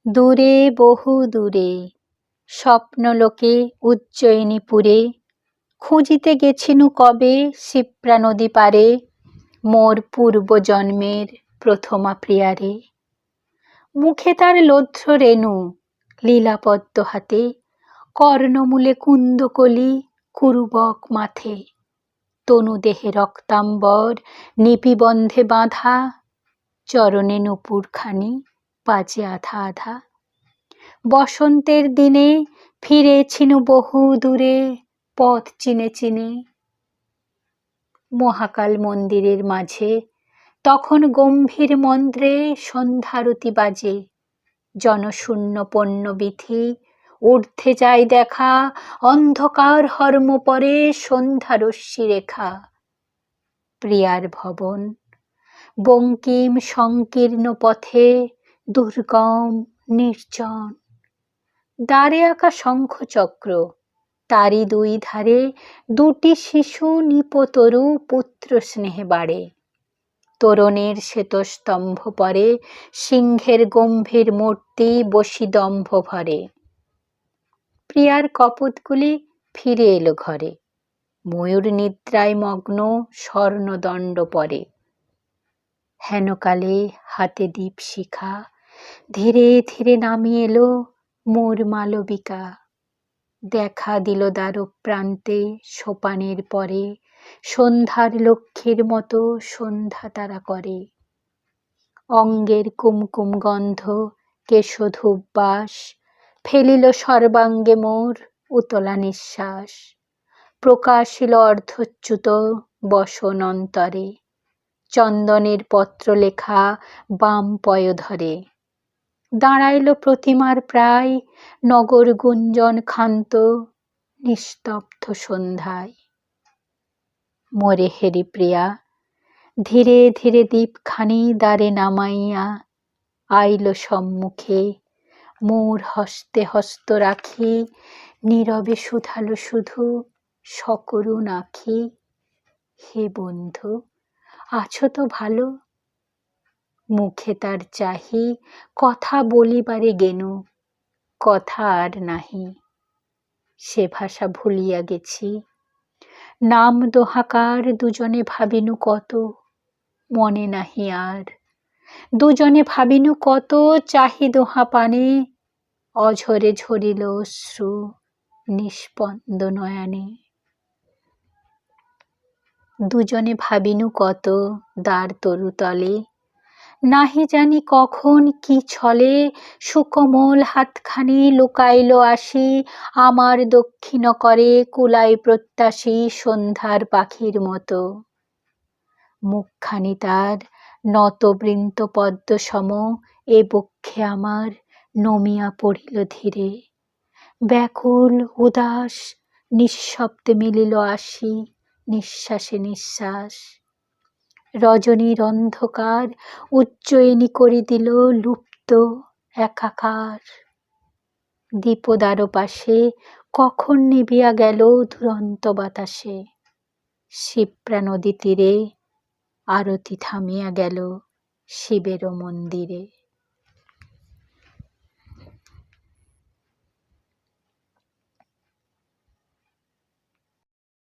দূরে বহু দূরে স্বপ্নলোকে উজ্জয়িনীপুরে খুঁজিতে গেছিনু কবে শিপ্রা নদী পারে মোর পূর্বজন্মের প্রথমা প্রিয়ারে। মুখে তার লোধ্র রেণু, লীলাপদ্ম হাতে, কর্ণমূলে কুন্দকলি, কুরুবক মাথে, তনুদেহে রক্তাম্বর নিপিবন্ধে বাঁধা, চরণে নূপুরখানি বাজে আধা আধা। বসন্তের দিনে ফিরেছিনু বহু দূরে পথ চিনে চিনে। মহাকাল মন্দিরের মাঝে তখন গম্ভীর মন্ত্রে সন্ধ্যারতি বাজে। জনশূন্য পণ্যবিথি ঊর্ধ্বে যায় দেখা, অন্ধকার হর্ম পরে সন্ধ্যারশ্মি রেখা। প্রিয়ার ভবন বঙ্কিম সংকীর্ণ পথে দুর্গম নির্জন। দ্বারে আঁকা শঙ্খচক্র, তারই দুই ধারে দুটি শিশু নিপতরু পুত্র স্নেহে বাড়ে। তোরণের শ্বেতস্তম্ভ পরে সিংহের গম্ভীর মূর্তি বশিদম্ভ ভরে। প্রিয়ার কপোতগুলি ফিরে এলো ঘরে, ময়ূর নিদ্রায় মগ্ন স্বর্ণদণ্ড পরে। হেনকালে হাতে দীপশিখা ধীরে ধীরে নামিয়ে এলো মোর মালবিকা। দেখা দিল দ্বারপ্রান্তে সোপানের পরে, সন্ধ্যার লক্ষ্মীর মতো সন্ধ্যা তারা করে। অঙ্গের কুমকুম গন্ধ কেশধূপবাস ফেলিল সর্বাঙ্গে মোর উতলা নিঃশ্বাস। প্রকাশিল অর্ধচ্যুত বসন অন্তরে, চন্দনের পত্র লেখা বাম পয়োধরে। দাঁড়াইল প্রতিমার প্রায় নগর গুঞ্জন ক্ষান্ত নিস্তব্ধ সন্ধ্যায়। মোরে হেরি প্রিয়া ধীরে ধীরে দীপখানি দ্বারে নামাইয়া আইল সম্মুখে, মোর হস্তে হস্ত রাখি নীরবে শুধালো শুধু সকরুণ আঁখি, হে বন্ধু আছো তো ভালো। মুখে তার চাহি কথা বলিবারে গেনু, কথা আর নাহি, সে ভাষা ভুলিয়া গেছি। নাম দোহাকার দুজনে ভাবিনু কত, মনে নাহি আর। দুজনে ভাবিনু কত চাহি দোহা পানে, অঝরে ঝরিল অশ্রু নিস্পন্দ নয়নে। দুজনে ভাবিনু কত দ্বার তরুতলে, নাহি জানি কখন কি ছলে সুকোমল হাতখানি লুকাইল আসি আমার দক্ষিণ করে কুলাই প্রত্যাশী সন্ধ্যার পাখির মতো। মুখখানি তার নত বৃন্ত পদ্ম সম এ বক্ষে আমার নমিয়া পড়িল ধীরে। ব্যাকুল উদাস নিঃশব্দে মিলিল আসি নিঃশ্বাসে নিঃশ্বাস। রজনীর অন্ধকার উজ্জয়িনী করে দিল লুপ্ত একাকার। দীপদার পাশে কখন নিবিয়া গেল দুরন্ত বাতাসে। শিপ্রা নদী তীরে আরতি থামিয়া গেল শিবের মন্দিরে।